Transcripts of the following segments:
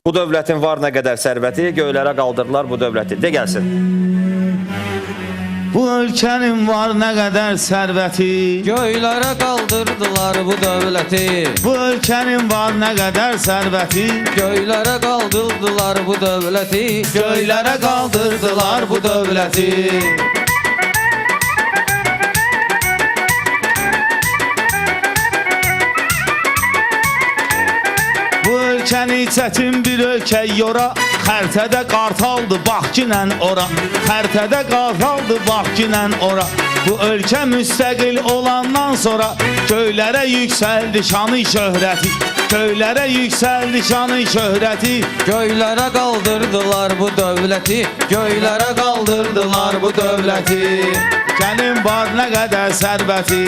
Bu dövlətin var nə qədər sərvəti, göylərə qaldırdılar bu dövləti. De gəlsin. Bu ölkənin var nə qədər sərvəti, göylərə qaldırdılar bu dövləti. bu ölkənin var nə qədər sərvəti, Göylərə qaldırdılar bu dövləti. göylərə qaldırdılar bu dövləti. Bu ölkəni çətin bir ölkə yora, xərtədə qartaldı bax ginən ora, xərtədə qartaldı bax ginən ora. Bu ölkə müstəqil olandan sonra göylərə yüksəldi şanı şöhrəti, göylərə yüksəldi şanı şöhrəti. Göylərə qaldırdılar bu dövləti. Göylərə qaldırdılar bu dövləti. Sənin var nə qədər sərvəti,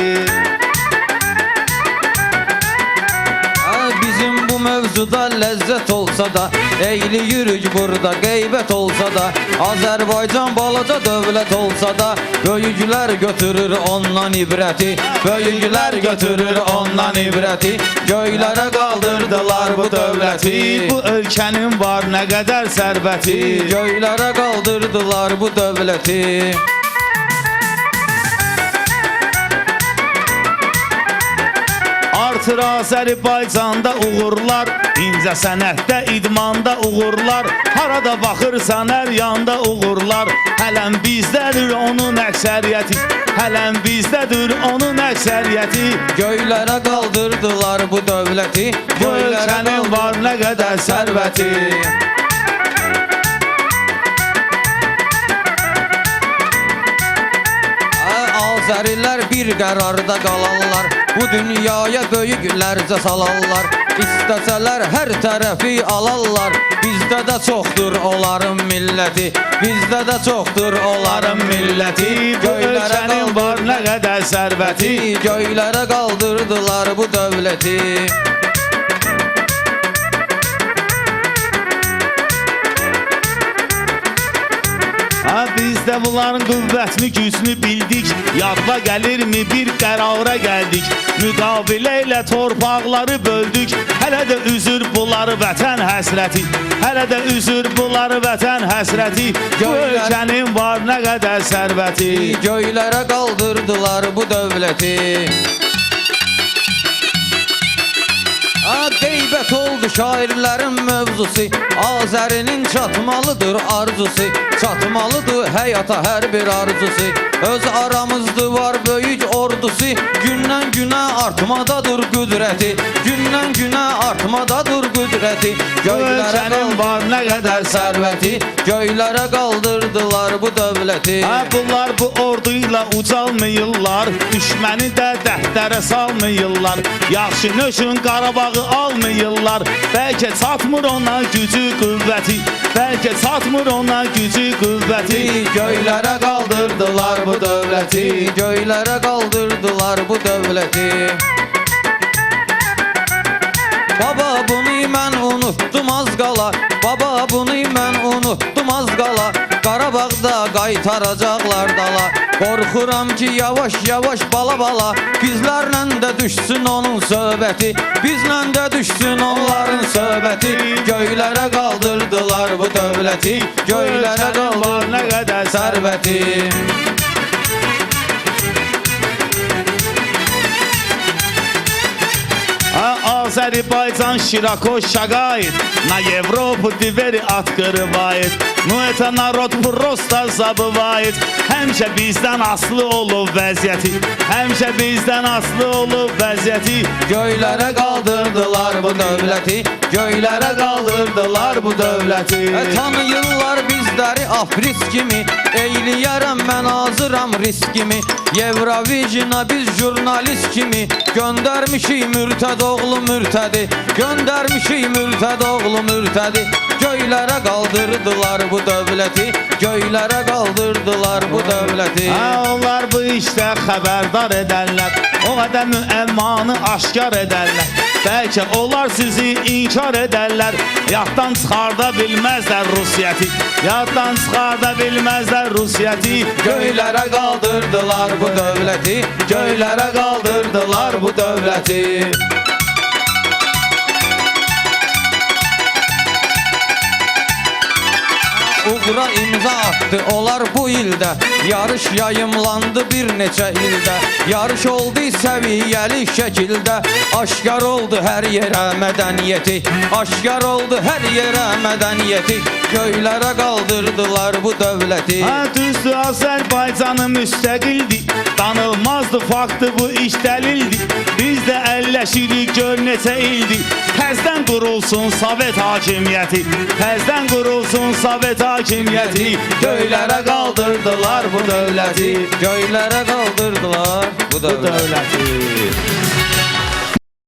Bizim bu mövzuda ləzzət olsa da, eyli yürüc burada qeybət olsa da, Azərbaycan balaca dövlət olsa da, böyüklər götürür ondan ibrəti, böyüklər götürür ondan ibrəti. Göylərə qaldırdılar bu dövləti. bu ölkənin var nə qədər sərvəti. Göylərə qaldırdılar bu dövləti. Artır Azərbaycanda uğurlar, incə sənətdə, idmanda uğurlar, harada baxırsan hər yanda uğurlar. Hələm bizdədir onun əksəriyyəti, hələm bizdədir onun əksəriyyəti. Göylərə qaldırdılar bu dövləti. Bu ölkənin var nə qədər sərvəti. Azərilər bir qərarda qalarlar, bu dünyaya böyüklərcə salarlar. İstəsələr hər tərəfi alarlar, bizdə də çoxdur onların milləti, bizdə də çoxdur onların milləti. Bu ölkənin var nə qədər sərvəti. Göylərə qaldırdılar bu dövləti. Biz də bunların qüvvətini, gücünü bildik, yadva gəlirmi bir qərara gəldik. Müqavilə ilə torpaqları böldük, hələ də üzür bunları vətən həsrəti, hələ də üzür bunları vətən həsrəti. Bu ölkənin var nə qədər sərvəti. Göylərə qaldırdılar bu dövləti. Qeybət oldu şairlərin mövzusu, Azərinin çatmalıdır arzusu, çatmalıdır həyata hər bir arzusu. Öz aramızda var böyük ordusu, gündən günə artmadadır qüdrəti, gündən günə artmadadır qüdrəti. Ölkənin var nə qədər sərvəti. Göylərə qaldırdılar bu dövləti. Bunlar bu orduyla ucalmayırlar, düşməni də dəhtərə salmayırlar. Yaxşı nöşün Qarabağı almayırlar, bəlkə çatmır ona gücü qüvvəti, bəlkə çatmır ona gücü qüvvəti. Göylərə qaldırdılar bu dövləti. Göylərə qaldırdılar bu dövləti. Baba bunu mən unutdum az qala, baba bunu mən unutdum az qala. Qarabağda qaytaracaqlar dala, qorxuram ki yavaş-yavaş bala-bala, bizlərlə də düşsün onun söhbəti, bizlə də düşsün onların söhbəti. Göylərə qaldırdılar bu dövləti. Göylərə qaldırdılar nə qədər sərvəti. Azərbaycan şirako şagayet, на Европу двери открывает, но это народ просто забывает. Həmişə bizdən aslı olub vəziyyəti, həmişə bizdən aslı olub vəziyyəti. Göylərə qaldırdılar bu dövləti. Göylərə qaldırdılar bu dövləti. Tanıyırlar bizləri afris kimi, eyləyərəm mən hazıram riskimi. Eurovision'a biz jurnalist kimi göndərmişik mürtəd oğlu mürtədi, göndərmişik mürtəd oğlu mürtədi. Göylərə qaldırdılar bu dövləti. Göylərə qaldırdılar bu dövləti. Onlar bu işdə xəbərdar edərlər, o qədər müəmmanı aşkar edərlər. Bəlkə onlar sizi inkar edərlər, yaddan çıxarda bilməzlər Rusiyyəti, yaddan çıxarda bilməzlər Rusiyyəti. Göylərə qaldırdılar bu dövləti. Göylərə qaldırdılar bu dövləti. Uğura imza attı onlar bu ildə. Yarış yayımlandı bir neçə ildə. Yarış oldu səviyyəli şəkildə. Aşkar oldu hər yerə mədəniyyəti. Aşkar oldu hər yerə mədəniyyəti. Göylərə qaldırdılar bu dövləti. Düzdür, Azərbaycanı müstəqildir. Danılmazdı faktı bu iş dəlildir. Biz də əlləşirik gör neçə ildir. Təzdən qurulsun Sovet hakimiyyəti. Təzdən qurulsun Sovet hakimiyyəti. Göylərə qaldırdılar bu dövləti. Göylərə qaldırdılar bu dövləti.